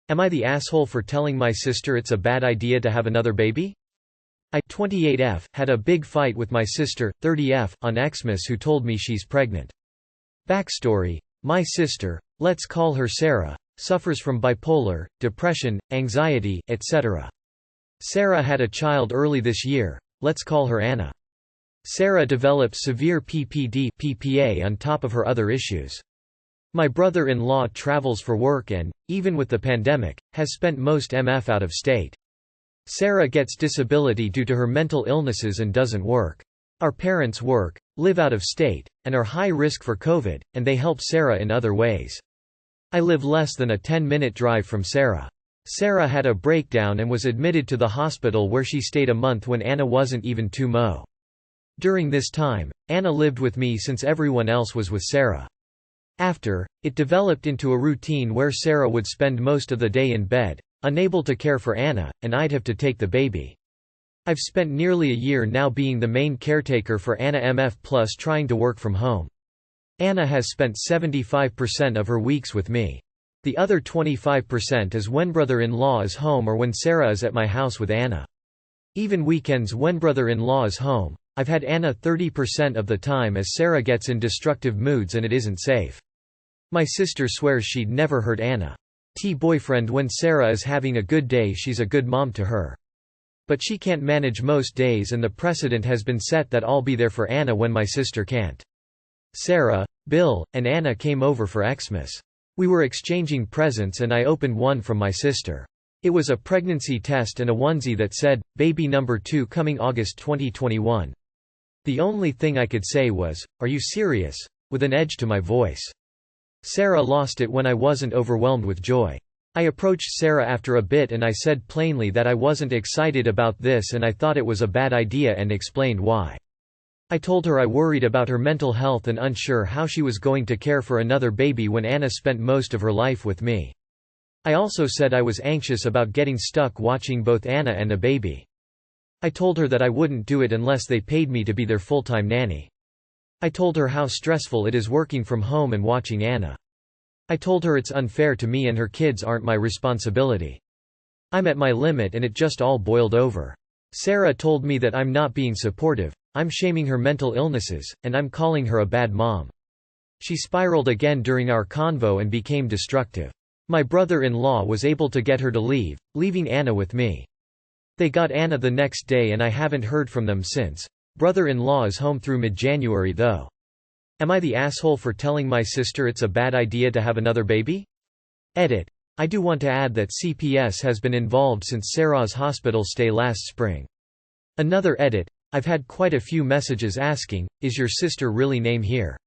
Am I the asshole for telling my sister it's a bad idea to have another baby? I, 28F, had a big fight with my sister, 30F, on Xmas who told me she's pregnant. Backstory: my sister, let's call her Sarah, suffers from bipolar, depression, anxiety, etc. Sarah had a child early this year, let's call her Anna. Sarah developed severe PPD/PPA on top of her other issues. My brother-in-law travels for work and, even with the pandemic, has spent most MF out of state. Sarah gets disability due to her mental illnesses and doesn't work. Our parents work, live out of state, and are high risk for COVID, and they help Sarah in other ways. I live less than a 10-minute drive from Sarah. Sarah had a breakdown and was admitted to the hospital where she stayed a month when Anna wasn't even 2 mo. During this time, Anna lived with me since everyone else was with Sarah. After, it developed into a routine where Sarah would spend most of the day in bed, unable to care for Anna, and I'd have to take the baby. I've spent nearly a year now being the main caretaker for Anna MF plus trying to work from home. Anna has spent 75% of her weeks with me. The other 25% is when brother-in-law is home or when Sarah is at my house with Anna. Even weekends when brother-in-law is home, I've had Anna 30% of the time as Sarah gets in destructive moods and it isn't safe. My sister swears she'd never hurt Anna's boyfriend when Sarah is having a good day. She's a good mom to her. But she can't manage most days and the precedent has been set that I'll be there for Anna when my sister can't. Sarah, Bill, and Anna came over for Xmas. We were exchanging presents and I opened one from my sister. It was a pregnancy test and a onesie that said, "Baby number 2 coming August 2021. The only thing I could say was, "Are you serious?" with an edge to my voice. Sarah lost it when I wasn't overwhelmed with joy. I approached Sarah after a bit and I said plainly that I wasn't excited about this and I thought it was a bad idea and explained why. I told her I worried about her mental health and unsure how she was going to care for another baby when Anna spent most of her life with me. I also said I was anxious about getting stuck watching both Anna and a baby. I told her that I wouldn't do it unless they paid me to be their full-time nanny. I told her how stressful it is working from home and watching Anna. I told her it's unfair to me and her kids aren't my responsibility. I'm at my limit and it just all boiled over. Sarah told me that I'm not being supportive, I'm shaming her mental illnesses, and I'm calling her a bad mom. She spiraled again during our convo and became destructive. My brother-in-law was able to get her to leave, leaving Anna with me. They got Anna the next day and I haven't heard from them since. Brother-in-law is home through mid-January though. Am I the asshole for telling my sister it's a bad idea to have another baby? Edit. I do want to add that CPS has been involved since Sarah's hospital stay last spring. Another edit. I've had quite a few messages asking, is your sister really name here?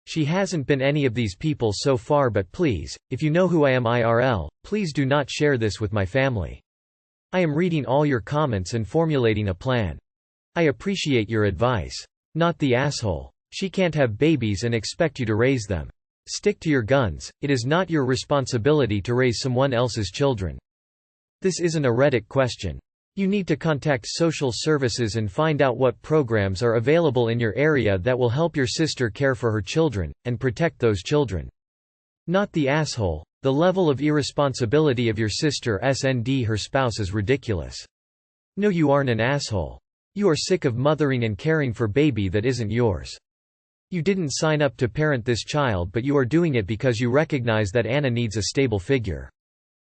She hasn't been any of these people so far, but please, if you know who I am IRL, please do not share this with my family. I am reading all your comments and formulating a plan. I appreciate your advice. Not the asshole. She can't have babies and expect you to raise them. Stick to your guns, it is not your responsibility to raise someone else's children. This isn't a Reddit question. You need to contact social services and find out what programs are available in your area that will help your sister care for her children, and protect those children. Not the asshole. The level of irresponsibility of your sister SND her spouse is ridiculous. No, you aren't an asshole. You are sick of mothering and caring for baby that isn't yours. You didn't sign up to parent this child, but you are doing it because you recognize that Anna needs a stable figure.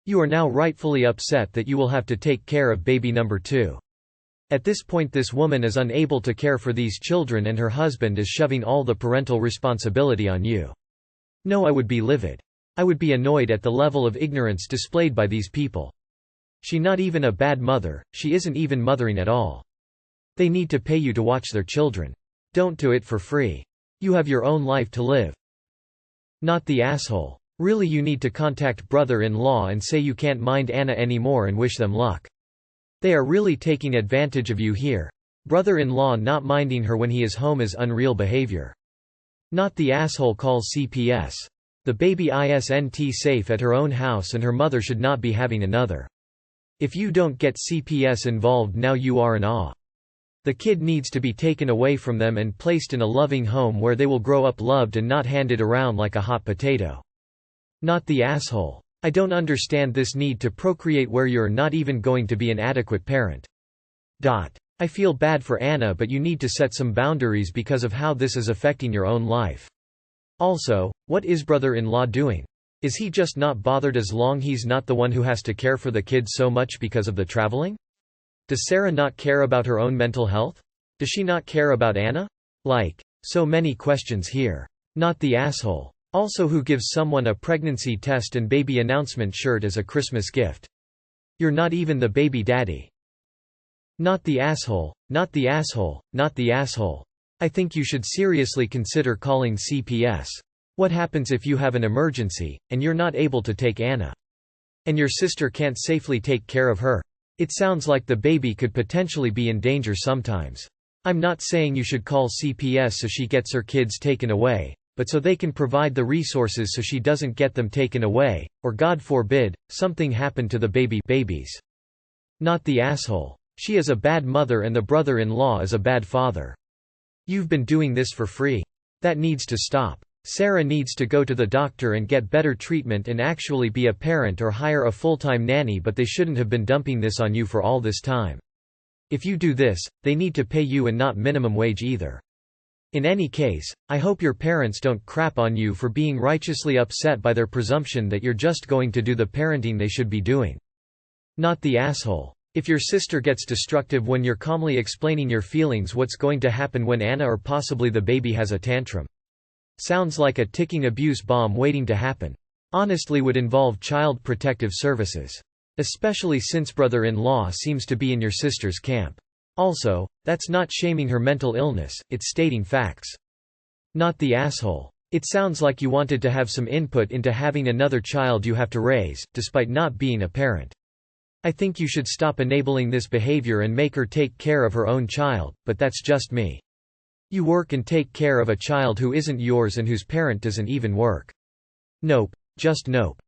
You are now rightfully upset that you will have to take care of baby number 2. At this point this woman is unable to care for these children and her husband is shoving all the parental responsibility on you. No, I would be livid. I would be annoyed at the level of ignorance displayed by these people. She not even a bad mother, she isn't even mothering at all. They need to pay you to watch their children. Don't do it for free. You have your own life to live. Not the asshole. Really, you need to contact brother-in-law and say you can't mind Anna anymore and wish them luck. They are really taking advantage of you here. Brother-in-law not minding her when he is home is unreal behavior. Not the asshole calls CPS. The baby isn't safe at her own house and her mother should not be having another. If you don't get CPS involved now you are an awe. The kid needs to be taken away from them and placed in a loving home where they will grow up loved and not handed around like a hot potato. Not the asshole. I don't understand this need to procreate where you're not even going to be an adequate parent. I feel bad for Anna, but you need to set some boundaries because of how this is affecting your own life. Also, what is brother-in-law doing? Is he just not bothered as long he's not the one who has to care for the kids so much because of the traveling? Does Sarah not care about her own mental health? Does she not care about Anna? So many questions here. Not the asshole. Also, who gives someone a pregnancy test and baby announcement shirt as a Christmas gift? You're not even the baby daddy. Not the asshole, not the asshole, not the asshole. I think you should seriously consider calling CPS. What happens if you have an emergency, and you're not able to take Anna? And your sister can't safely take care of her? It sounds like the baby could potentially be in danger sometimes. I'm not saying you should call CPS so she gets her kids taken away, but so they can provide the resources so she doesn't get them taken away, or God forbid, something happened to the babies. Not the asshole. She is a bad mother and the brother-in-law is a bad father. You've been doing this for free. That needs to stop. Sarah needs to go to the doctor and get better treatment and actually be a parent or hire a full-time nanny, but they shouldn't have been dumping this on you for all this time. If you do this, they need to pay you and not minimum wage either. In any case, I hope your parents don't crap on you for being righteously upset by their presumption that you're just going to do the parenting they should be doing. Not the asshole. If your sister gets destructive when you're calmly explaining your feelings, what's going to happen when Anna or possibly the baby has a tantrum? Sounds like a ticking abuse bomb waiting to happen. Honestly, would involve Child Protective Services. Especially since brother-in-law seems to be in your sister's camp. Also, that's not shaming her mental illness, it's stating facts. Not the asshole. It sounds like you wanted to have some input into having another child you have to raise, despite not being a parent. I think you should stop enabling this behavior and make her take care of her own child, but that's just me. You work and take care of a child who isn't yours and whose parent doesn't even work. Nope. Just nope.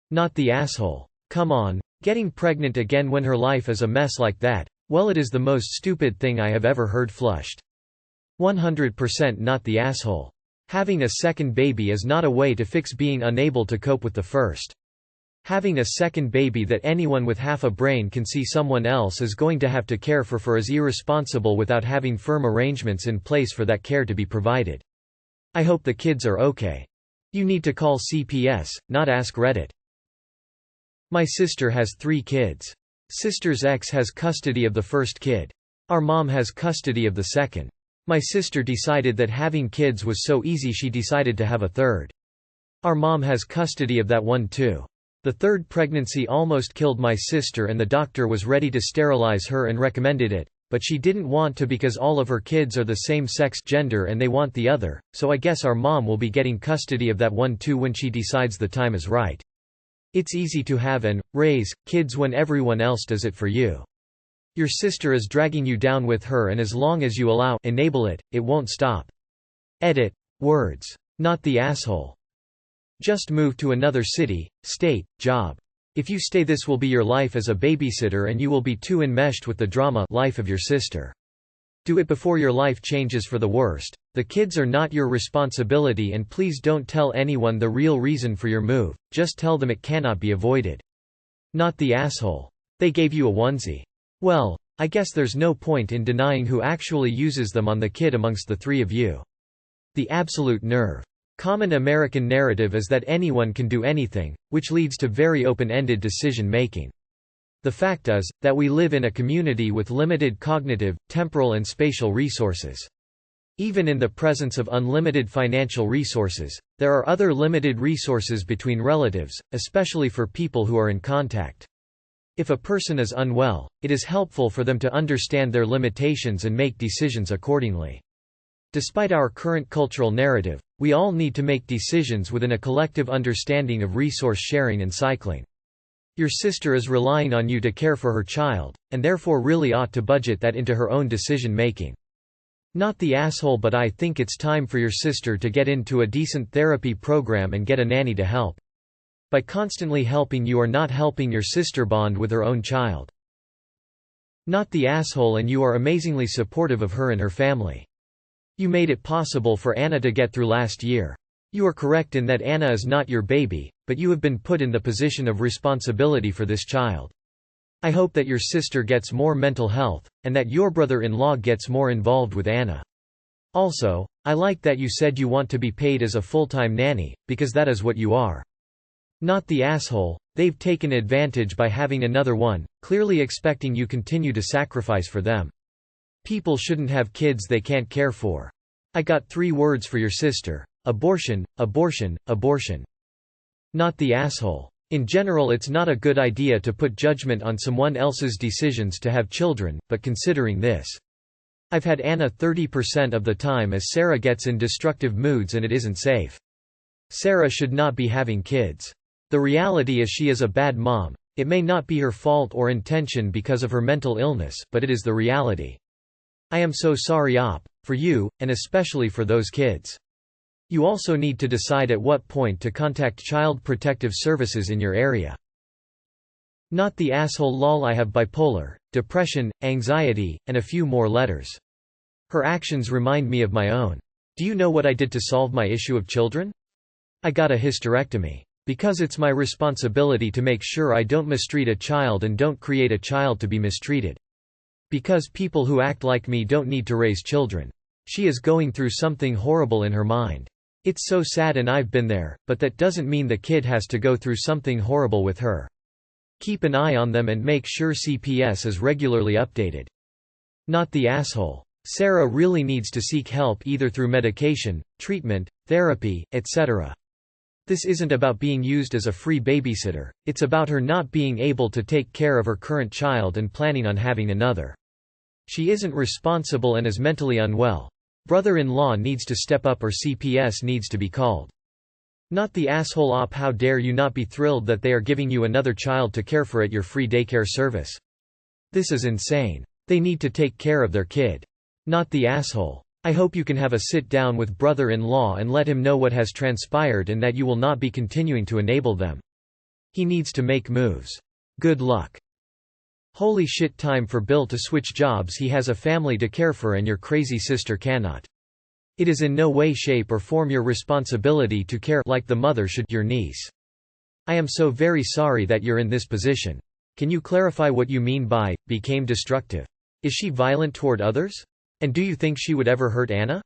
Not the asshole. Come on, getting pregnant again when her life is a mess like that, well, it is the most stupid thing I have ever heard flushed. 100% not the asshole. Having a second baby is not a way to fix being unable to cope with the first. Having a second baby that anyone with half a brain can see someone else is going to have to care for is irresponsible without having firm arrangements in place for that care to be provided. I hope the kids are okay. You need to call CPS, not ask Reddit. My sister has 3 kids. Sister's ex has custody of the first kid. Our mom has custody of the second. My sister decided that having kids was so easy she decided to have a third. Our mom has custody of that one too. The third pregnancy almost killed my sister and the doctor was ready to sterilize her and recommended it, but she didn't want to because all of her kids are the same sex gender and they want the other, so I guess our mom will be getting custody of that one too when she decides the time is right. It's easy to have and raise kids when everyone else does it for you. Your sister is dragging you down with her, and as long as you enable it, it won't stop. Edit. Words. Not the asshole. Just move to another city, state, job. If you stay, this will be your life as a babysitter and you will be too enmeshed with the drama life of your sister. Do it before your life changes for the worst. The kids are not your responsibility, and please don't tell anyone the real reason for your move, just tell them it cannot be avoided. Not the asshole. They gave you a onesie. Well, I guess there's no point in denying who actually uses them on the kid amongst the 3 of you. The absolute nerve. Common American narrative is that anyone can do anything, which leads to very open-ended decision-making. The fact is, that we live in a community with limited cognitive, temporal and spatial resources. Even in the presence of unlimited financial resources, there are other limited resources between relatives, especially for people who are in contact. If a person is unwell, it is helpful for them to understand their limitations and make decisions accordingly. Despite our current cultural narrative, we all need to make decisions within a collective understanding of resource sharing and cycling. Your sister is relying on you to care for her child, and therefore really ought to budget that into her own decision-making. Not the asshole, but I think it's time for your sister to get into a decent therapy program and get a nanny to help. By constantly helping, you are not helping your sister bond with her own child. Not the asshole, and you are amazingly supportive of her and her family. You made it possible for Anna to get through last year. You are correct in that Anna is not your baby, but you have been put in the position of responsibility for this child. I hope that your sister gets more mental health, and that your brother-in-law gets more involved with Anna. Also, I like that you said you want to be paid as a full-time nanny, because that is what you are. Not the asshole. They've taken advantage by having another one, clearly expecting you continue to sacrifice for them. People shouldn't have kids they can't care for. I got 3 words for your sister: abortion, abortion, abortion. Not the asshole. In general, it's not a good idea to put judgment on someone else's decisions to have children, but considering this. I've had Anna 30% of the time as Sarah gets in destructive moods and it isn't safe. Sarah should not be having kids. The reality is she is a bad mom. It may not be her fault or intention because of her mental illness, but it is the reality. I am so sorry, for you, and especially for those kids. You also need to decide at what point to contact Child Protective Services in your area. Not the asshole. Lol, I have bipolar, depression, anxiety, and a few more letters. Her actions remind me of my own. Do you know what I did to solve my issue of children? I got a hysterectomy. Because it's my responsibility to make sure I don't mistreat a child and don't create a child to be mistreated. Because people who act like me don't need to raise children. She is going through something horrible in her mind. It's so sad and I've been there, but that doesn't mean the kid has to go through something horrible with her. Keep an eye on them and make sure CPS is regularly updated. Not the asshole. Sarah really needs to seek help either through medication, treatment, therapy, etc. This isn't about being used as a free babysitter, it's about her not being able to take care of her current child and planning on having another. She isn't responsible and is mentally unwell. Brother-in-law needs to step up or CPS needs to be called. Not the asshole. How dare you not be thrilled that they are giving you another child to care for at your free daycare service? This is insane. They need to take care of their kid. Not the asshole. I hope you can have a sit-down with brother-in-law and let him know what has transpired and that you will not be continuing to enable them. He needs to make moves. Good luck. Holy shit, time for Bill to switch jobs. He has a family to care for and your crazy sister cannot. It is in no way, shape or form your responsibility to care like the mother should your niece. I am so very sorry that you're in this position. Can you clarify what you mean by, became destructive? Is she violent toward others? And do you think she would ever hurt Anna?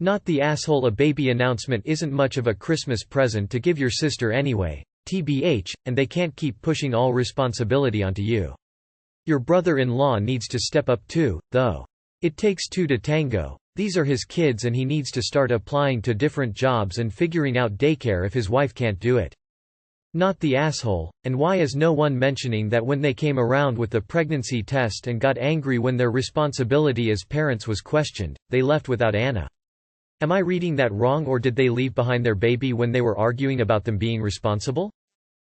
Not the asshole. A baby announcement isn't much of a Christmas present to give your sister anyway, TBH, and they can't keep pushing all responsibility onto you. Your brother-in-law needs to step up too, though. It takes 2 to tango. These are his kids and he needs to start applying to different jobs and figuring out daycare if his wife can't do it. Not the asshole. And why is no one mentioning that when they came around with the pregnancy test and got angry when their responsibility as parents was questioned, they left without Anna? Am I reading that wrong, or did they leave behind their baby when they were arguing about them being responsible?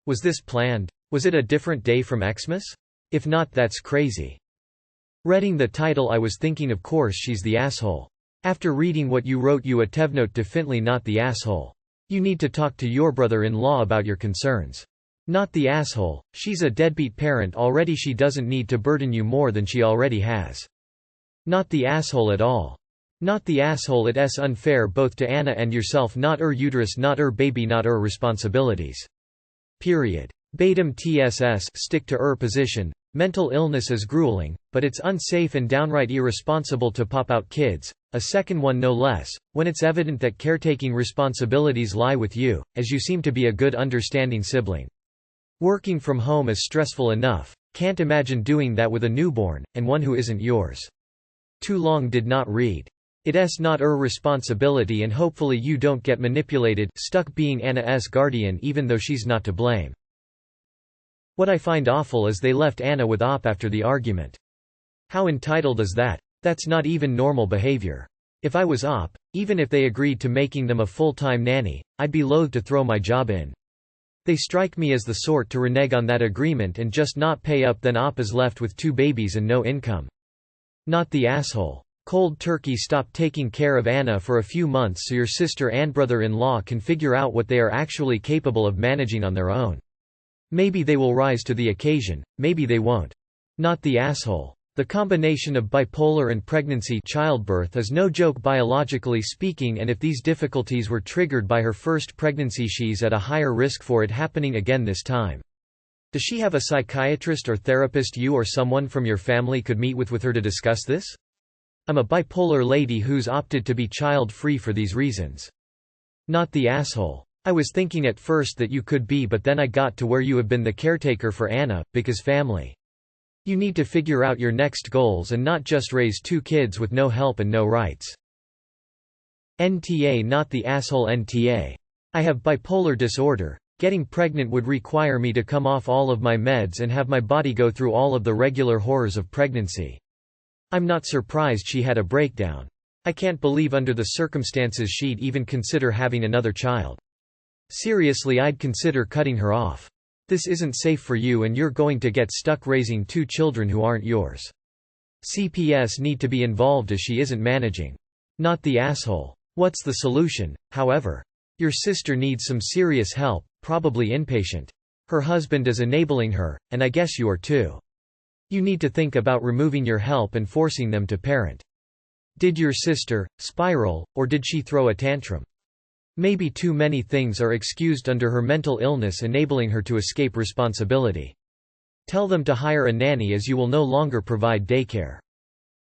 Was this planned? Was it a different day from Xmas? If not, that's crazy. Reading the title, I was thinking, of course she's the asshole. After reading what you wrote, you atevnote definitely not the asshole. You need to talk to your brother-in-law about your concerns. Not the asshole. She's a deadbeat parent already. She doesn't need to burden you more than she already has. Not the asshole at all. Not the asshole. It's unfair both to Anna and yourself. Not uterus, not baby, not responsibilities. Period. Batum TSS. Stick to position. Mental illness is grueling, but it's unsafe and downright irresponsible to pop out kids, a second one no less, when it's evident that caretaking responsibilities lie with you, as you seem to be a good understanding sibling. Working from home is stressful enough. Can't imagine doing that with a newborn, and one who isn't yours. Too long did not read. It's not responsibility, and hopefully you don't get manipulated, stuck being Anna's guardian even though she's not to blame. What I find awful is they left Anna with after the argument. How entitled is that? That's not even normal behavior. If I was even if they agreed to making them a full-time nanny, I'd be loath to throw my job in. They strike me as the sort to renege on that agreement and just not pay up, then is left with 2 babies and no income. Not the asshole. Cold turkey. Stop taking care of Anna for a few months so your sister and brother-in-law can figure out what they are actually capable of managing on their own. Maybe they will rise to the occasion, maybe they won't. Not the asshole. The combination of bipolar and pregnancy childbirth is no joke biologically speaking, and if these difficulties were triggered by her first pregnancy, she's at a higher risk for it happening again this time. Does she have a psychiatrist or therapist you or someone from your family could meet with her to discuss this? I'm a bipolar lady who's opted to be child-free for these reasons. Not the asshole. I was thinking at first that you could be, but then I got to where you have been the caretaker for Anna, because family. You need to figure out your next goals and not just raise 2 kids with no help and no rights. NTA. Not the asshole. NTA. I have bipolar disorder. Getting pregnant would require me to come off all of my meds and have my body go through all of the regular horrors of pregnancy. I'm not surprised she had a breakdown. I can't believe under the circumstances she'd even consider having another child. Seriously, I'd consider cutting her off. This isn't safe for you, and you're going to get stuck raising 2 children who aren't yours. CPS need to be involved as she isn't managing. Not the asshole. What's the solution, however? Your sister needs some serious help, probably inpatient. Her husband is enabling her, and I guess you are too. You need to think about removing your help and forcing them to parent. Did your sister spiral, or did she throw a tantrum? Maybe too many things are excused under her mental illness, enabling her to escape responsibility. Tell them to hire a nanny, as you will no longer provide daycare.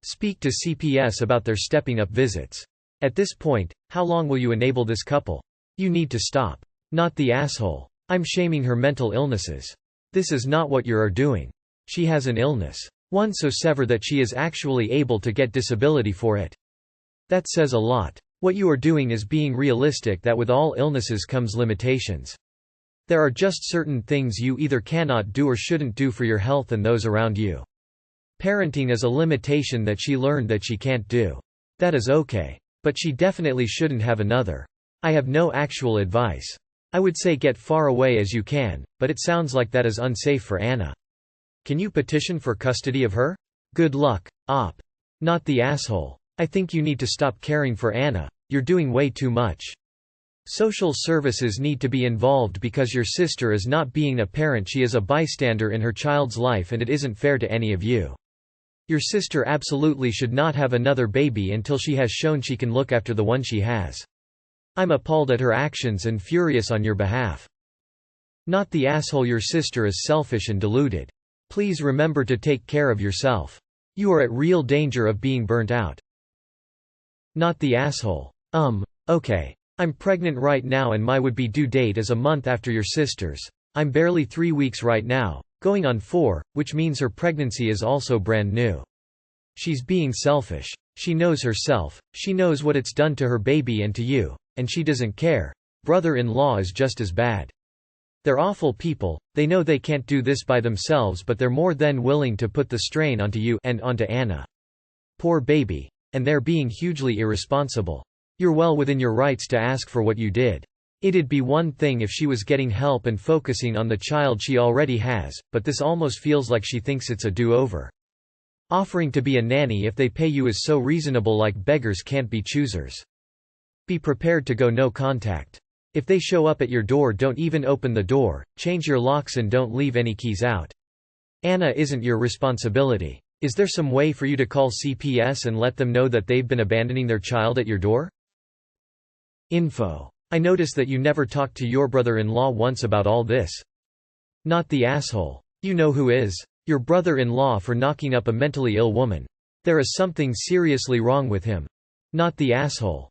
Speak to CPS about their stepping up visits. At this point, how long will you enable this couple? You need to stop. Not the asshole. I'm shaming her mental illnesses. This is not what you are doing. She has an illness. One so severe that she is actually able to get disability for it. That says a lot. What you are doing is being realistic that with all illnesses comes limitations. There are just certain things you either cannot do or shouldn't do for your health and those around you. Parenting is a limitation that she learned that she can't do. That is okay. But she definitely shouldn't have another. I have no actual advice. I would say get far away as you can, but it sounds like that is unsafe for Anna. Can you petition for custody of her? Good luck, Op. Not the asshole. I think you need to stop caring for Anna. You're doing way too much. Social services need to be involved because your sister is not being a parent, she is a bystander in her child's life, and it isn't fair to any of you. Your sister absolutely should not have another baby until she has shown she can look after the one she has. I'm appalled at her actions and furious on your behalf. Not the asshole. Your sister is selfish and deluded. Please remember to take care of yourself. You are at real danger of being burnt out. Not the asshole. Okay. I'm pregnant right now and my would-be due date is a month after your sister's. I'm barely 3 weeks right now, going on 4, which means her pregnancy is also brand new. She's being selfish. She knows herself, she knows what it's done to her baby and to you, and she doesn't care. Brother-in-law is just as bad. They're awful people, they know they can't do this by themselves, but they're more than willing to put the strain onto you and onto Anna. Poor baby. And they're being hugely irresponsible. You're well within your rights to ask for what you did. It'd be one thing if she was getting help and focusing on the child she already has, but this almost feels like she thinks it's a do-over. Offering to be a nanny if they pay you is so reasonable, like beggars can't be choosers. Be prepared to go no contact. If they show up at your door, don't even open the door, change your locks and don't leave any keys out. Anna isn't your responsibility. Is there some way for you to call CPS and let them know that they've been abandoning their child at your door? Info. I notice that you never talked to your brother-in-law once about all this. Not the asshole. You know who is. Your brother-in-law for knocking up a mentally ill woman. There is something seriously wrong with him. Not the asshole.